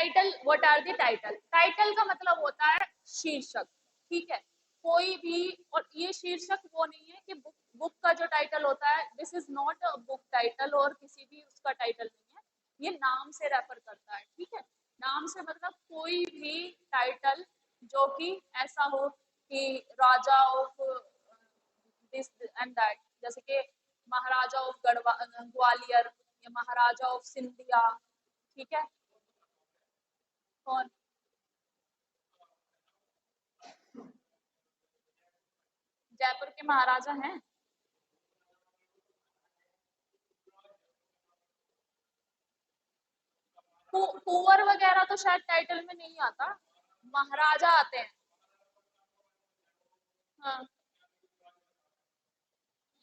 Title, what are the title? Title का मतलब होता है शीर्षक, ठीक है, कोई भी, और ये शीर्षक वो नहीं है कि बुक का जो टाइटल होता है, this is not a book title और किसी भी उसका टाइटल नहीं है, ये नाम से रेफर करता है, ठीक है। नाम से मतलब कोई भी टाइटल जो कि ऐसा हो कि राजा ऑफ दिस एंड दैट, जैसे कि महाराजा ऑफ ग्वालियर या महाराजा ऑफ सिंधिया, ठीक है। कौन? जयपुर के महाराजा हैं? कुंवर वगैरह तो शायद टाइटल में नहीं आता, महाराजा आते हैं। हाँ,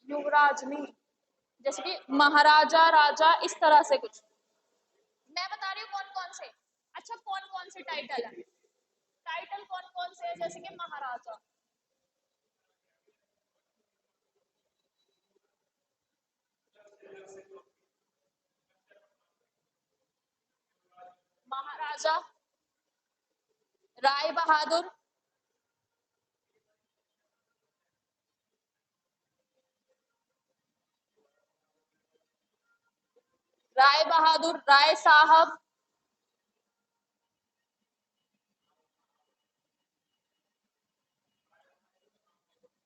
युवराज नहीं, जैसे कि महाराजा, राजा, इस तरह से कुछ। मैं बता रही हूँ कौन कौन से। अच्छा, कौन कौन से टाइटल है? टाइटल कौन कौन से है? जैसे कि महाराजा, महाराजा, राय बहादुर, राय बहादुर, राय साहब।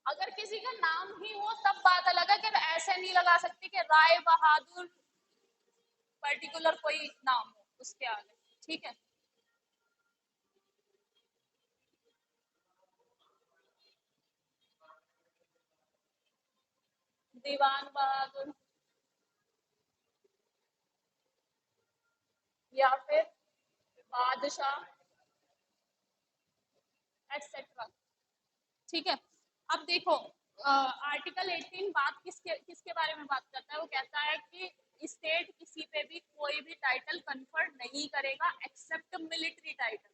अगर किसी का नाम ही हो तब बात अलग है, कि ऐसे नहीं लगा सकती कि राय बहादुर पर्टिकुलर कोई नाम हो उसके आगे, ठीक है। दीवान बहादुर, या फिर बादशाह, एक्सेट्रा, ठीक है। अब देखो, आर्टिकल 18 बात किसके किसके बारे में बात करता है? वो कहता है कि स्टेट किसी पे भी कोई भी टाइटल कन्फर नहीं करेगा एक्सेप्ट मिलिट्री टाइटल।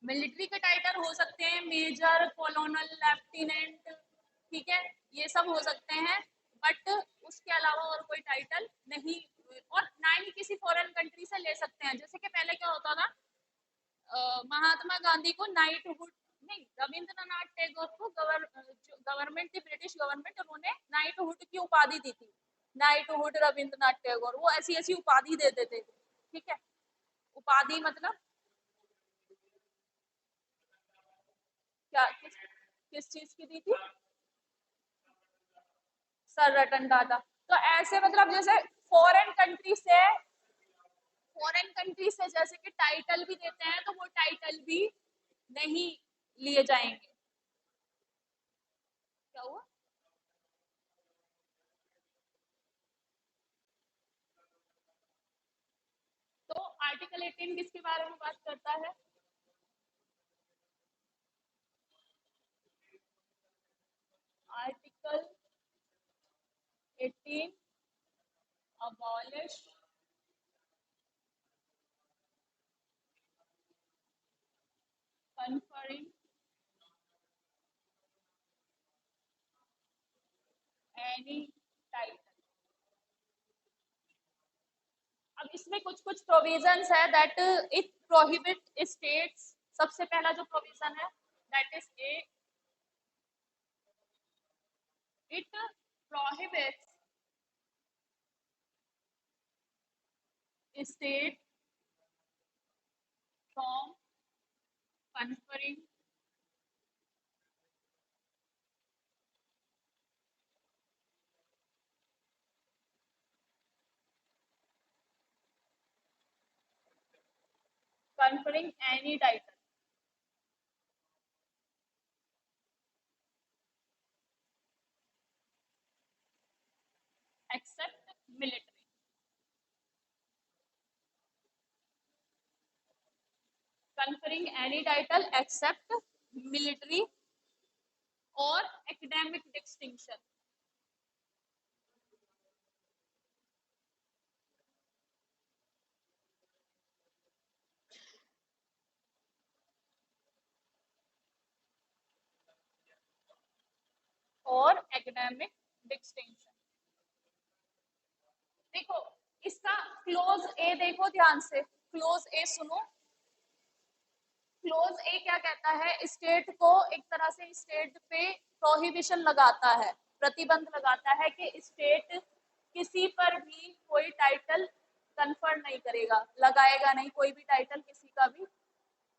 मिलिट्री के टाइटल हो सकते हैं मेजर, कॉलोनल, लेफ्टिनेंट, ठीक है, ये सब हो सकते हैं, बट उसके अलावा और कोई टाइटल नहीं, और ना ही किसी फॉरेन कंट्री से ले सकते हैं। जैसे कि पहले क्या होता था, महात्मा गांधी को नाइटहुड नहीं, रविंद्रनाथ टैगोर को गवर्नमेंट थी, ब्रिटिश गवर्नमेंट, उन्होंने नाइटहुड की उपाधि दी थी। नाइटहुड रविंद्रनाथ टैगोर, वो ऐसी ऐसी उपाधि दे देते थे, ठीक है। उपाधि मतलब क्या, किस चीज की दी थी? सर रतन टाटा। तो ऐसे मतलब जैसे फॉरेन कंट्री से, फॉरेन कंट्री से जैसे कि टाइटल भी देते हैं, तो वो टाइटल भी नहीं लिए जाएंगे। क्या हुआ? तो आर्टिकल 18 किसके बारे में बात करता है? Article 18 abolish conferring any title। अब इसमें कुछ कुछ प्रोविजंस है दैट इट प्रोहिबिट स्टेट्स। सबसे पहला जो प्रोविजन है that is a, it prohibits state from conferring conferring any title except military। conferring any title except military or academic distinction। और एकेडमिक डिस्टिंक्शन। देखो इसका क्लोज ए देखो ध्यान से, क्लोज ए सुनो। क्लोज ए क्या कहता है, स्टेट को एक तरह से स्टेट पे प्रोहिबिशन लगाता है, प्रतिबंध लगाता है कि स्टेट किसी पर भी कोई टाइटल कन्फर नहीं करेगा, लगाएगा नहीं, कोई भी टाइटल किसी का भी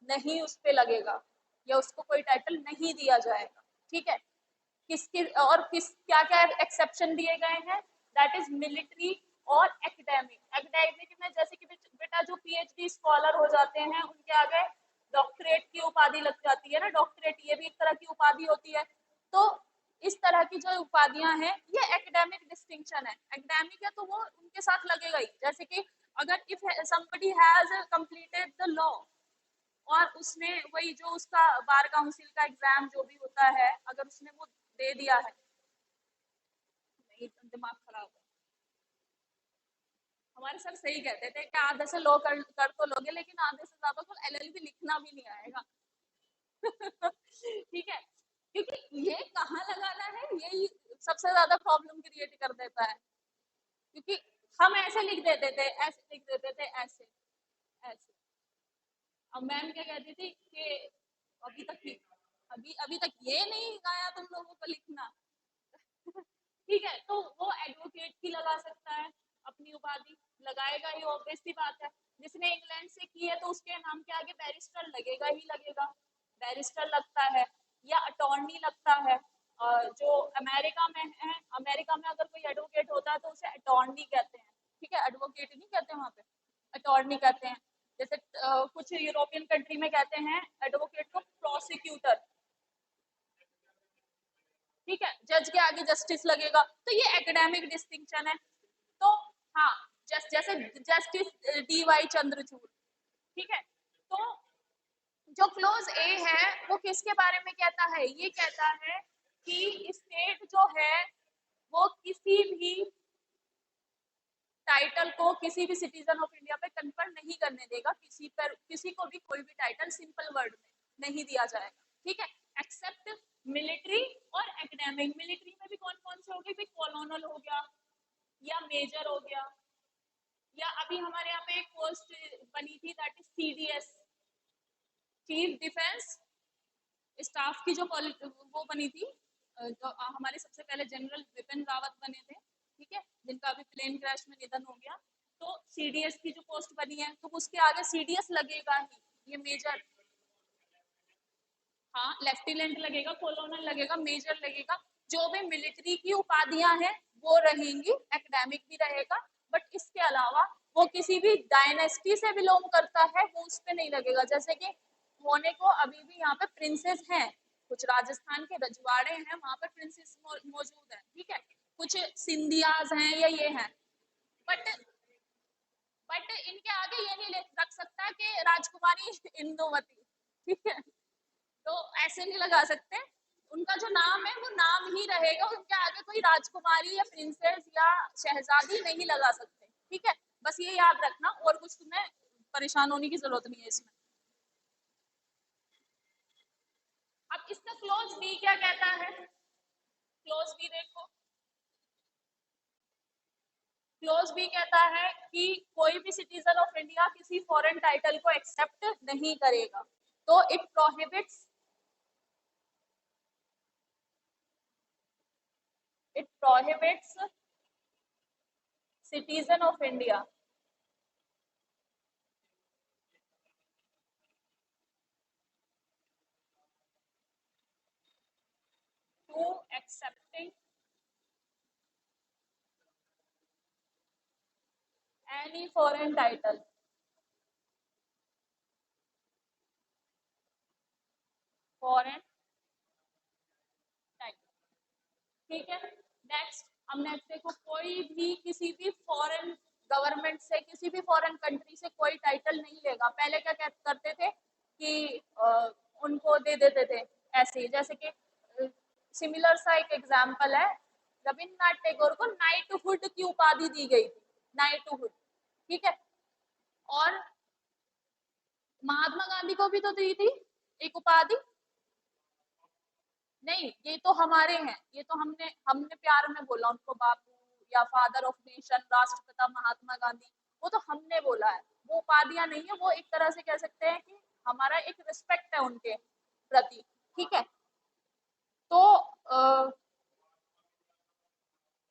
नहीं उस पे लगेगा या उसको कोई टाइटल नहीं दिया जाएगा। ठीक है, किसके और किस क्या क्या एक्सेप्शन दिए गए हैं, दैट इज मिलिट्री और एकेडमिक। एकेडमिक में जैसे कि बेटा जो पीएचडी स्कॉलर हो जाते हैं उनके आगे डॉक्टरेट की उपाधि लग जाती है ना, डॉक्टरेट ये भी एक तरह की उपाधि होती है। तो इस तरह की जो उपाधियां हैं ये एकेडमिक डिस्टिंक्शन है, एकेडमिक है तो वो उनके साथ लगेगा ही। जैसे कि अगर if somebody has completed the law और उसने वही जो उसका बार काउंसिल का एग्जाम जो भी होता है अगर उसने वो दे दिया है, नहीं दिमाग खराब है, हमारे सर सही कहते थे कि आधे से लो कर तो लोगे लेकिन आधे से ज्यादा को एलएलबी लिखना भी नहीं आएगा। ठीक है, क्योंकि ये कहाँ लगाना है यही सबसे ज्यादा प्रॉब्लम क्रिएट कर देता है, क्योंकि हम ऐसे लिख देते थे, ऐसे लिख देते थे, ऐसे ऐसे। अब मैम क्या कहती थी कि अभी तक अभी अभी तक ये नहीं आया तुम लोगों को लिखना। ठीक है, तो वो एडवोकेट की लगा सकता है अपनी उपाधि, लगाएगा ही, ऑब्वियस सी बात है। जिसने इंग्लैंड से की है तो उसके नाम के आगे बैरिस्टर लगेगा ही लगेगा, बैरिस्टर लगता है या अटॉर्नी लगता है। जो अमेरिका में है, अमेरिका में अगर कोई एडवोकेट होता है तो उसे अटॉर्नी कहते हैं। ठीक है, एडवोकेट नहीं कहते वहां पे, अटॉर्नी कहते हैं। जैसे कुछ यूरोपियन कंट्री में कहते हैं एडवोकेट को प्रोसिक्यूटर। ठीक है, जज के आगे जस्टिस लगेगा, तो ये एकेडमिक डिस्टिंक्शन है। तो हाँ, जैसे जस्टिस डी वाई चंद्रचूड़। ठीक है, तो जो क्लोज ए है वो किसके बारे में कहता है, ये कहता है कि स्टेट जो है वो किसी भी टाइटल को किसी भी सिटीजन ऑफ इंडिया पे कन्फर नहीं करने देगा, किसी को भी कोई भी टाइटल सिंपल वर्ड में नहीं दिया जाएगा। ठीक है, एक्सेप्ट मिलिट्री और एकेडमिक। मिलिट्री में भी कौन कौन से हो गए, कॉलोनल हो गया या मेजर हो गया, या अभी हमारे यहाँ पे एक पोस्ट बनी थी that is CDS, chief defence staff की जो वो बनी थी, जो हमारे सबसे पहले जनरल विपिन रावत बने थे। ठीक है, जिनका अभी प्लेन क्रैश में निधन हो गया। तो सीडीएस की जो पोस्ट बनी है तो उसके आगे सीडीएस लगेगा ही, ये मेजर, हाँ लेफ्टिनेंट लगेगा, कॉलोनल लगेगा, मेजर लगेगा। जो भी मिलिट्री की उपाधियां हैं वो रहेंगी, एकेडमिक भी रहेगा, बट इसके अलावा वो किसी भी डायनेस्टी से बिलोंग करता है वो उस पर नहीं लगेगा। जैसे कि होने को अभी भी यहाँ पे प्रिंसेस हैं, कुछ राजस्थान के रजवाड़े हैं वहां पर प्रिंसेस मौजूद है। ठीक है, कुछ सिंधियाज हैं या ये हैं, बट इनके आगे ये नहीं रख सकता कि राजकुमारी इंदुमती। ठीक है, तो ऐसे नहीं लगा सकते, उनका जो नाम है वो नाम ही रहेगा, उनके आगे कोई राजकुमारी या प्रिंसेस या शहजादी नहीं लगा सकते। ठीक है, बस ये याद रखना, और कुछ तुम्हें परेशान होने की जरूरत नहीं है इसमें। अब इसका क्लोज बी क्या कहता है, क्लोज बी देखो, क्लोज बी कहता है कि कोई भी सिटीजन ऑफ इंडिया किसी फॉरेन टाइटल को एक्सेप्ट नहीं करेगा। तो it prohibits, it prohibits citizen of India to accepting any foreign title, foreign title। ठीक है, नेक्स्ट, अब नेक्स्ट देखो, कोई भी किसी भी फॉरेन गवर्नमेंट से, किसी भी फॉरेन कंट्री से कोई टाइटल नहीं लेगा। पहले क्या करते थे कि उनको दे देते थे ऐसे, जैसे कि सिमिलर सा एक एग्जाम्पल है, रविन्द्रनाथ टैगोर को नाइटहुड की उपाधि दी गई थी, नाइटहुड। ठीक है, और महात्मा गांधी को भी तो दी थी एक उपाधि, नहीं ये तो हमारे हैं, ये तो हमने हमने प्यार में बोला उनको बापू या फादर ऑफ नेशन, राष्ट्रपिता महात्मा गांधी, वो तो हमने बोला है, वो उपाधियां नहीं है, वो एक तरह से कह सकते हैं कि हमारा एक रिस्पेक्ट है उनके प्रति, ठीक है। तो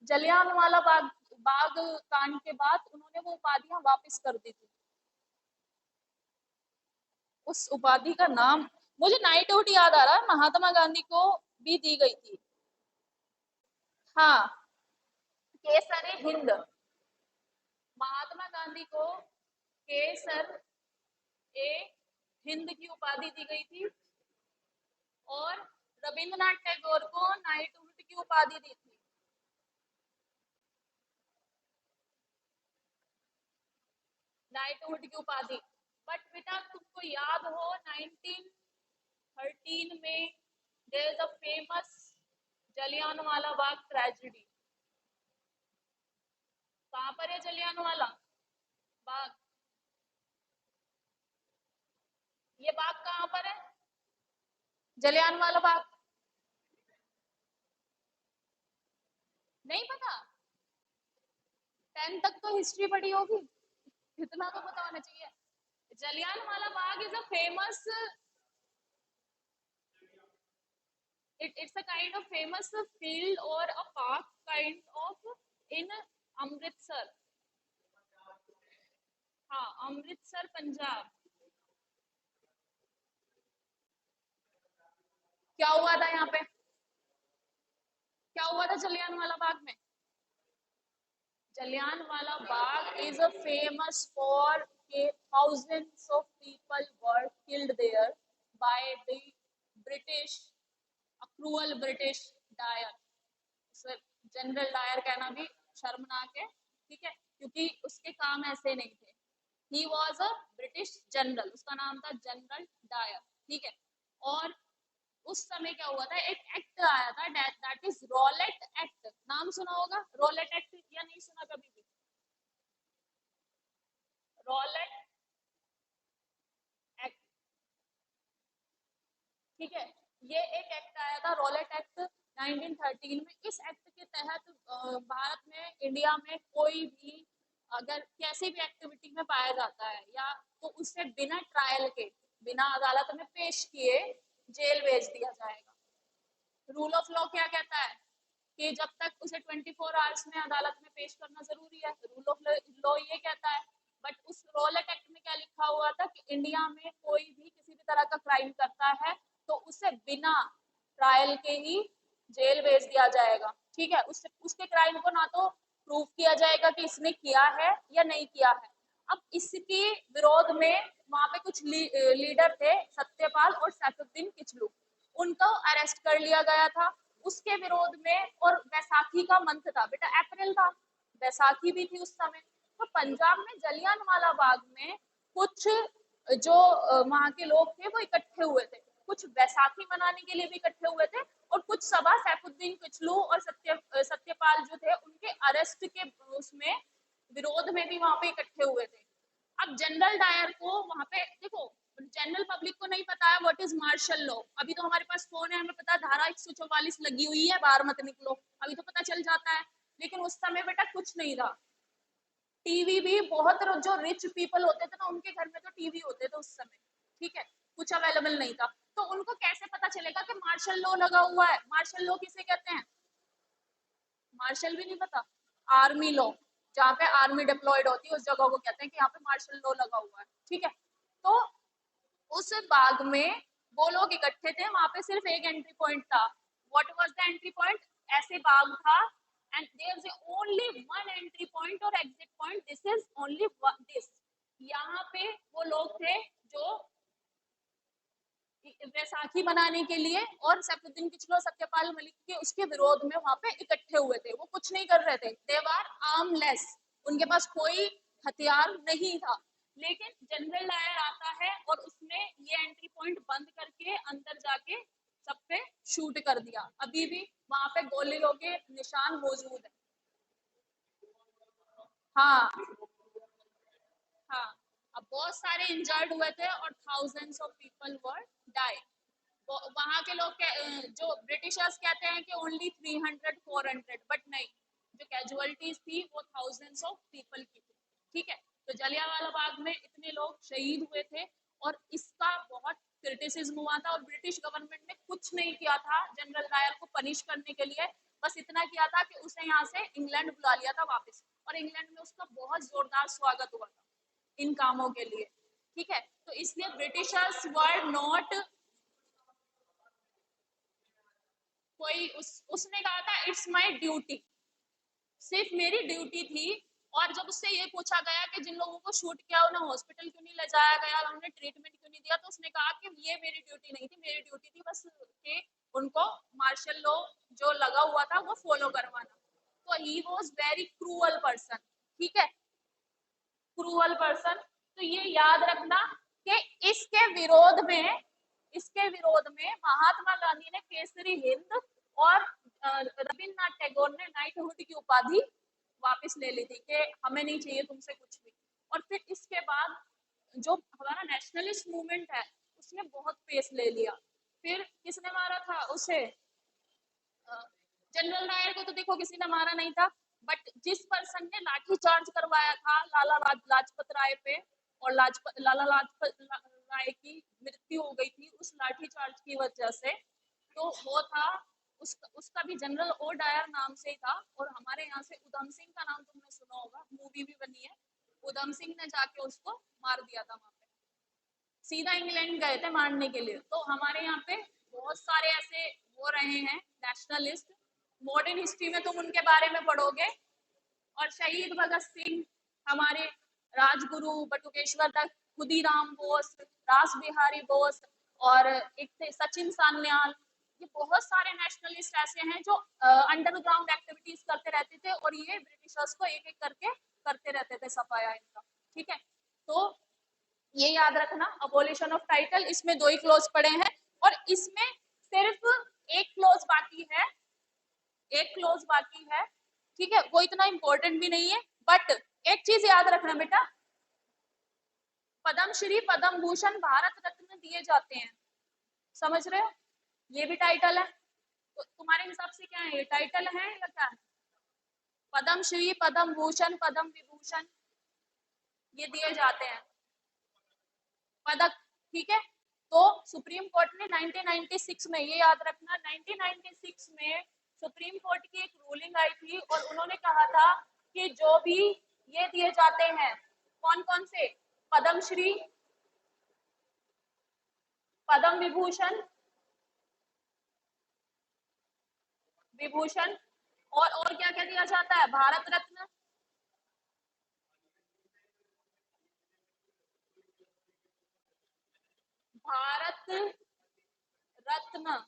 जलियांवाला बाग बाग कांड के बाद उन्होंने वो उपाधियां वापस कर दी थी। उस उपाधि का नाम मुझे नाइट आउट याद आ रहा है, महात्मा गांधी को भी दी गई थी। हाँ, केसर हिंद, महात्मा गांधी को केसर ए हिंद की उपाधि दी गई थी और रविंद्रनाथ टैगोर को नाइटहुड की उपाधि दी थी। नाइटहुड की उपाधि। बट बेटा तुमको याद हो 1913 में there is a famous Jallianwala Bagh tragedy. कहां पर है जलियांवाला बाग? ये बाग कहां पर है? जलियांवाला बाग नहीं पता? 10 तक तो हिस्ट्री पढ़ी होगी, इतना तो पता होना चाहिए। Jallianwala Bagh is a famous, it's a kind of famous field or a park kind of in Amritsar. हाँ, अमृतसर पंजाब। क्या हुआ था यहाँ पे? क्या हुआ था जलियांवाला बाग में? Jallianwala Bagh is a famous for thousands of people were killed there by the British, a cruel British Dyer. General Dyer कहना भी शर्मनाक है, ठीक है, क्योंकि उसके काम ऐसे नहीं थे। He was a British general, उसका नाम था जनरल डायर, ठीक है। और उस समय क्या हुआ था, एक एक्ट आया था दैट इज रॉलेट एक्ट। नाम सुना होगा रॉलेट एक्ट या नहीं सुना कभी भी? रॉलेट एक्ट, ठीक है। ये एक एक्ट आया था रॉलेट एक्ट 1913 में। इस एक्ट के तहत भारत में, इंडिया में कोई भी अगर कैसी भी एक्टिविटी में पाया जाता है या तो उसे बिना ट्रायल के, बिना अदालत में पेश किए जेल भेज दिया जाएगा। रूल ऑफ लॉ क्या कहता है कि जब तक उसे 24 आवर्स में अदालत में पेश करना जरूरी है, रूल ऑफ लॉ ये कहता है। बट उस रॉलेट एक्ट में क्या लिखा हुआ था कि इंडिया में कोई भी किसी भी तरह का क्राइम करता है तो उसे बिना ट्रायल के ही जेल भेज दिया जाएगा, ठीक है। उसके क्राइम को ना तो प्रूव किया जाएगा कि इसने किया है या नहीं किया है। अब इसके विरोध में वहां पे कुछ लीडर थे, सत्यपाल और सैफुद्दीन किचलू, उनको अरेस्ट कर लिया गया था उसके विरोध में। और बैसाखी का मंथ था बेटा, अप्रैल था, बैसाखी भी थी उस समय। तो पंजाब में जलियांवाला बाग में कुछ जो वहां के लोग थे वो इकट्ठे हुए थे, कुछ बैसाखी मनाने के लिए भी इकट्ठे हुए थे और कुछ सभा सैफुद्दीन किचलू और सत्यपाल जो थे उनके अरेस्ट के उसमें विरोध में भी वहां पे इकट्ठे हुए थे। अब जनरल डायर को वहां पे देखो, जनरल पब्लिक को नहीं पता है व्हाट इज मार्शल लॉ। अभी तो हमारे पास फोन है, हमें पता है धारा 144 लगी हुई है, बाहर मत निकलो, अभी तो पता चल जाता है। लेकिन उस समय बेटा कुछ नहीं था। टीवी भी बहुत, जो रिच पीपल होते थे ना उनके घर में तो टीवी होते थे उस समय, ठीक है, कुछ अवेलेबल नहीं था। तो उनको कैसे पता चलेगा कि मार्शल लॉ लगा हुआ है? मार्शल लॉ किसे कहते हैं? मार्शल भी नहीं पता? आर्मी लॉ, जहाँ पे आर्मी डिप्लॉयड होती है उस जगह को कहते हैं कि यहाँ पे मार्शल लॉ लगा हुआ है, ठीक है। तो उस बाग में वो लोग इकट्ठे थे, वहां पे सिर्फ एक एंट्री पॉइंट था। What was the entry point? ऐसे बाग था and there is only one entry point और exit point, this is only this. यहाँ पे वो लोग थे जो बैसाखी मनाने के लिए और सैफुद्दीन किचलू और सत्यपाल मलिक के उसके विरोध में वहां पे इकट्ठे हुए थे। वो कुछ नहीं कर रहे थे, दे वर आर्मलेस, उनके पास कोई हथियार नहीं था। लेकिन जनरल डायर आता है और उसने ये एंट्री पॉइंट बंद करके अंदर जाके सब पे शूट कर दिया। अभी भी वहां पे गोलियों के निशान मौजूद है। हाँ हाँ, अब बहुत सारे इंजर्ड हुए थे और thousands of people were die. वहां के लोग जो ब्रिटिशर्स कहते हैं कि ओनली 300 400, बट नहीं, जो कैजुअलिटीज थी वो थाउजेंड्स ऑफ पीपल की थी, ठीक है। तो जलियांवाला बाग में इतने लोग शहीद हुए थे और इसका बहुत क्रिटिसिज्म हुआ था और ब्रिटिश गवर्नमेंट ने कुछ नहीं किया था जनरल डायर को पनिश करने के लिए। बस इतना किया था कि उसे यहाँ से इंग्लैंड बुला लिया था वापस, और इंग्लैंड में उसका बहुत जोरदार स्वागत हुआ था इन कामों के लिए। ठीक है, तो इसलिए ब्रिटिशर्स वर नॉट कोई उसने कहा था इट्स माय ड्यूटी, सिर्फ मेरी ड्यूटी थी। और जब उससे ये पूछा गया कि जिन लोगों को शूट किया उन्हें हॉस्पिटल क्यों नहीं ले जाया गया, उन्हें ट्रीटमेंट क्यों नहीं दिया, तो उसने कहा कि ये मेरी ड्यूटी नहीं थी, मेरी ड्यूटी थी बस कि उनको मार्शल लॉ जो लगा हुआ था वो फॉलो करवाना। तो he was very cruel person. ठीक है, क्रूअल पर्सन। तो ये याद रखना कि इसके विरोध में महात्मा गांधी ने केसरी हिंद और रविन्द्रनाथ टैगोर ने नाइटहुड की उपाधि वापस ले ली थी कि हमें नहीं चाहिए तुमसे कुछ भी। और फिर इसके बाद जो हमारा नेशनलिस्ट मूवमेंट है उसने बहुत पेस ले लिया। फिर किसने मारा था उसे? जनरल डायर को तो देखो किसी ने मारा नहीं था, बट जिस पर्सन ने लाठी चार्ज करवाया था लाला लाजपत राय पे, और लाला लाजपत राय की मृत्यु हो गई थी उस लाठी चार्ज की वजह से, तो वो था उसका भी जनरल ओ डायर नाम से ही था। और हमारे यहाँ से उधम सिंह का नाम तुमने सुना होगा, मूवी भी बनी है। उधम सिंह ने जाके उसको मार दिया था वहां पे, सीधा इंग्लैंड गए थे मारने के लिए। तो हमारे यहाँ पे बहुत सारे ऐसे हो रहे हैं नेशनलिस्ट, मॉडर्न हिस्ट्री में तुम उनके बारे में पढ़ोगे। और शहीद भगत सिंह, हमारे राजगुरु बटुकेश्वर दत्त, खुदीराम बोस, रास बिहारी बोस, और एक थे सचिन सान्याल, ये बहुत सारे नेशनलिस्ट ऐसे हैं जो अंडरग्राउंड एक्टिविटीज करते रहते थे और ये ब्रिटिशर्स को एक एक करके करते रहते थे सफाया इनका। ठीक है, तो ये याद रखना अबोलिशन ऑफ टाइटल, इसमें 2 ही क्लोज पड़े हैं और इसमें सिर्फ एक क्लोज बाकी है, एक क्लोज बाकी है। ठीक है, वो इतना इंपॉर्टेंट भी नहीं है, बट एक चीज याद रखना बेटा, पद्मश्री पद्म भूषण भारत रत्न दिए जाते हैं, समझ रहे हो? ये भी टाइटल है, तो तुम्हारे हिसाब से क्या है, ये टाइटल है या क्या है? पद्मश्री पद्म भूषण पद्म विभूषण ये दिए जाते हैं, पदक। ठीक है, तो सुप्रीम कोर्ट ने 1996 में, ये याद रखना, 1996 में सुप्रीम कोर्ट की एक रूलिंग आई थी और उन्होंने कहा था कि जो भी ये दिए जाते हैं, कौन कौन से, पद्मश्री, पद्म विभूषण, विभूषण, और क्या क्या दिया जाता है, भारत रत्न, भारत रत्न।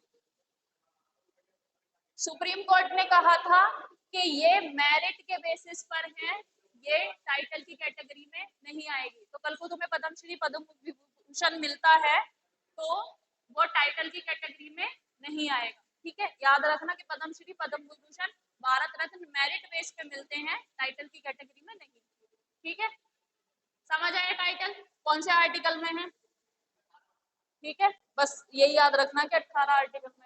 सुप्रीम कोर्ट ने कहा था कि ये मेरिट के बेसिस पर है, ये टाइटल की कैटेगरी में नहीं आएगी। तो कल को तुम्हें पद्मश्री पद्म विभूषण मिलता है तो वो टाइटल की कैटेगरी में नहीं आएगा। ठीक है, याद रखना कि पद्मश्री पद्म विभूषण भारत रत्न मेरिट बेस पे मिलते हैं, टाइटल की कैटेगरी में नहीं। ठीक है, समझ आया टाइटल कौन से आर्टिकल में है? ठीक है, बस यही याद रखना कि 18 आर्टिकल में